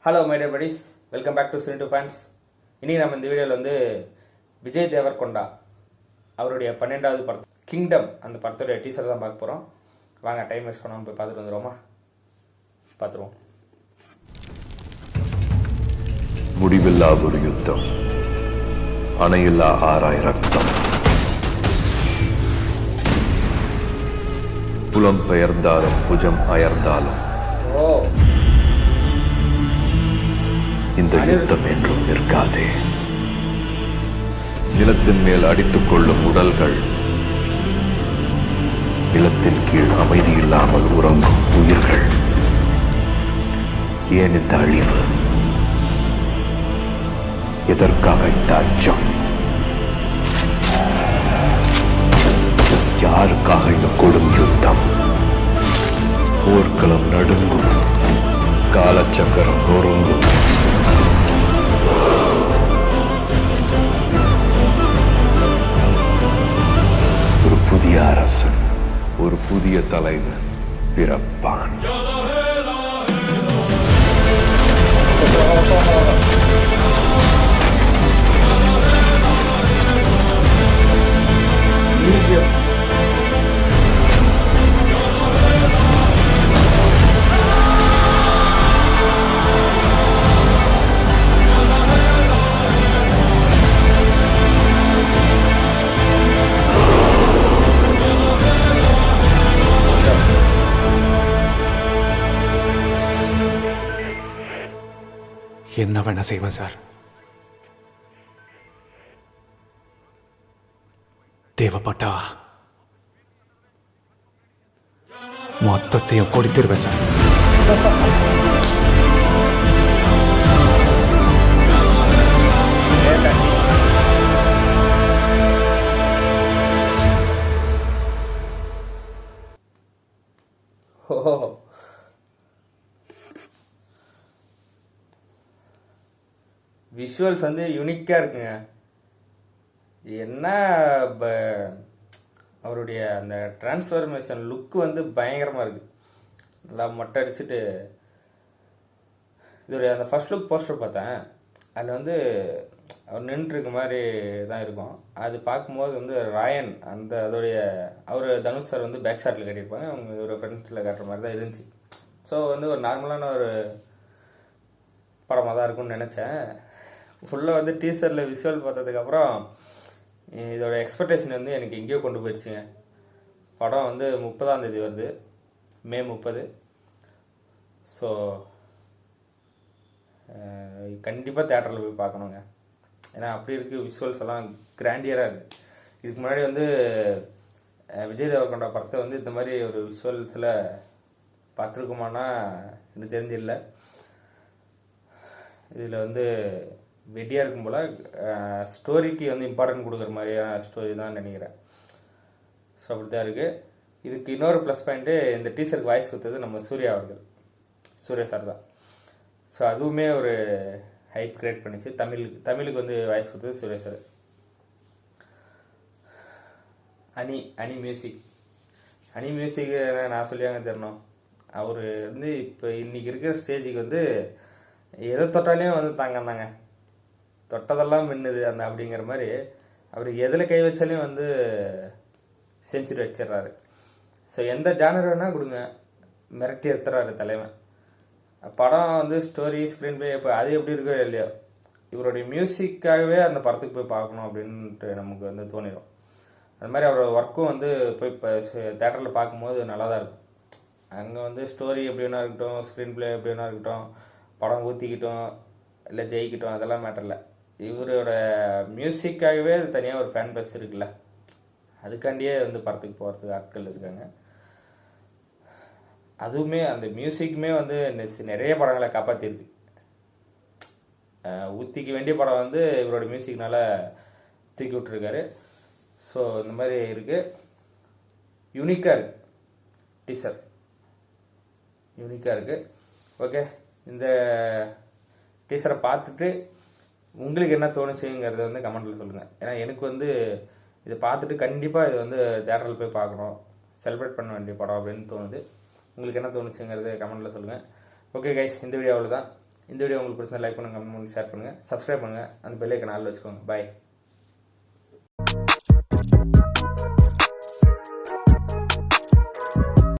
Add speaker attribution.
Speaker 1: Hello my dear buddies, welcome back to cine fans. இனி நம்ம இந்த வீடியோவில் வந்து விஜய் தேவர்கொண்டா அவருடைய 12வது படம் கிங்டம் அந்த படத்துடைய டீசர் தான் பார்க்க போகிறோம். வாங்க டைம் வேஸ்ட் பண்ணாமல் போய் பார்த்துட்டு வந்துடுவோமா? பார்த்துருவோம்.
Speaker 2: முடிவில்லா ஒரு யுத்தம், அணையில்லா ஆராய் ரத்தம், புலம் பெயர்ந்தாலும் புஜம் அயர்ந்தாலும் இந்த யுத்தம் என்றும் நிற்காதே. நிலத்தின் மேல் அடித்துக் கொள்ளும் உடல்கள், நிலத்தின் கீழ் அமைதி இல்லாமல் உறங்கும் உயிர்கள். ஏன் இந்த அழிவு? எதற்காக இந்த அச்சம்? யாருக்காக இந்த கொடும் யுத்தம்? போர்க்களம் நடுங்கும், காலச்சக்கரம் நொறுங்கும். ஒரு புதிய அரசன், ஒரு புதிய தலைவன் பிறப்பான்.
Speaker 3: என்ன வேணா செய்வேன் சார். தேவைப்பட்டா மொத்தத்தையும் கொடுத்துருவேன் சார்.
Speaker 1: விஷுவல்ஸ் வந்து யூனிக்காக இருக்குங்க. என்ன அவருடைய அந்த டிரான்ஸ்ஃபர்மேஷன் லுக்கு வந்து பயங்கரமாக இருக்குது. நல்லா மொட்டை அடிச்சுட்டு இதோடைய அந்த ஃபர்ஸ்ட் லுக் போஸ்டர் பார்த்தேன். அதில் வந்து அவர் நின்றுருக்க மாதிரி தான் இருக்கும். அது பார்க்கும்போது வந்து ராயன் அந்த அதோடைய அவர் தனுஷ் சார் வந்து பேக் ஷாட்டில் கட்டியிருப்பாங்க, அவங்க ஒரு ஃப்ரண்ட்டில் காட்டுற மாதிரி தான் இருந்துச்சு. ஸோ வந்து ஒரு நார்மலான ஒரு படமாக தான் இருக்கும்னு நினச்சேன். ஃபுல்லாக வந்து டீசரில் விஷுவல் பார்த்ததுக்கப்புறம் இதோட எக்ஸ்பெக்டேஷன் வந்து எனக்கு எங்கேயோ கொண்டு போயிடுச்சுங்க. படம் வந்து 30ஆம் தேதி வருது, மே 30. ஸோ கண்டிப்பாக தேட்டரில் போய் பார்க்கணுங்க. ஏன்னா அப்படி இருக்குது, விஷுவல்ஸ் எல்லாம் கிராண்டியராக இருக்குது. இதுக்கு முன்னாடி வந்து விஜய் தேவர்கொண்டா படத்தை வந்து இந்த மாதிரி ஒரு விஷுவல்ஸில் பார்த்துருக்குமானா எனக்கு தெரிஞ்சில்லை. இதில் வந்து வெட்டியாக இருக்கும் போல் ஸ்டோரிக்கு வந்து இம்பார்ட்டன்ட் கொடுக்குற மாதிரியான ஸ்டோரி தான் நினைக்கிறேன். ஸோ அப்படி தான் இருக்குது. இதுக்கு இன்னொரு ப்ளஸ் பாயிண்ட்டு, இந்த டீசருக்கு வாய்ஸ் கொடுத்தது நம்ம சூர்யா அவர்கள், சூர்யா சார் தான். ஸோ அதுவுமே ஒரு ஹைப் கிரியேட் பண்ணிச்சு. தமிழுக்கு வந்து வாய்ஸ் கொடுத்தது சூர்யா சார். அனி மியூசிக் நான் சொல்லியாங்க தெரியணும். அவர் வந்து இப்போ இன்றைக்கி இருக்கிற ஸ்டேஜுக்கு வந்து எதை தொட்டாலையும் வந்து தாங்க தொட்டதெல்லாம் மின்னுது அந்த அப்படிங்கிற மாதிரி அவர் எதில் கை வச்சாலையும் வந்து செஞ்சுரி வச்சிடுறாரு. ஸோ எந்த ஜானர் வேணால் கொடுங்க, மிரட்டி எடுத்துறாரு தலைவன். படம் வந்து ஸ்டோரி ஸ்க்ரீன் பிளே இப்போ அது எப்படி இருக்கோ இல்லையோ, இவருடைய மியூசிக்காகவே அந்த படத்துக்கு போய் பார்க்கணும் அப்படின்ட்டு நமக்கு வந்து தோணிடும். அது மாதிரி அவரோட ஒர்க்கும் வந்து போய் இப்போ தேட்டரில் பார்க்கும்போது நல்லா தான் இருக்கும். அங்கே வந்து ஸ்டோரி எப்படி வேணா இருக்கட்டும், ஸ்க்ரீன் பிளே எப்படி வேணா இருக்கட்டும், படம் ஊற்றிக்கிட்டோம் இல்லை ஜெயிக்கிட்டோம், அதெல்லாம் மேட்டர் இல்லை. இவரோட மியூசிக்காகவே அது தனியாக ஒரு ஃபேன் பேஸ் இருக்குல்ல, அதுக்காண்டியே வந்து படத்துக்கு போகிறதுக்கு ஆட்கள் இருக்காங்க. அதுவுமே அந்த மியூசிக்குமே வந்து நிறைய படங்களை காப்பாற்றிருக்கு. ஊற்றிக்க வேண்டிய படம் வந்து இவரோட மியூசிக்னால தூக்கி விட்டுருக்காரு. ஸோ இந்த மாதிரி இருக்குது. யூனிக்காக இருக்குது, டீசர் யூனிக்காக இருக்குது. ஓகே, இந்த டீசரை பார்த்துட்டு உங்களுக்கு என்ன தோணுச்சுங்கிறத வந்து கமெண்ட்டில் சொல்லுங்கள். ஏன்னா எனக்கு வந்து இதை பார்த்துட்டு கண்டிப்பாக இது வந்து தேட்டரில் போய் பார்க்கணும், செலிப்ரேட் பண்ண வேண்டிய படம் அப்படின்னு தோணுது. உங்களுக்கு என்ன தோணுச்சுங்கிறது கமெண்ட்டில் சொல்லுங்கள். ஓகே கைஸ், இந்த வீடியோ அவ்வளோதான். இந்த வீடியோ உங்களுக்கு பிடிச்சா லைக் பண்ணுங்கள், கமெண்ட் பண்ணி ஷேர் பண்ணுங்கள், சப்ஸ்கிரைப் பண்ணுங்கள், அந்த பெல் ஐக்கான ஆல்ல வச்சுக்கோங்க. பாய்.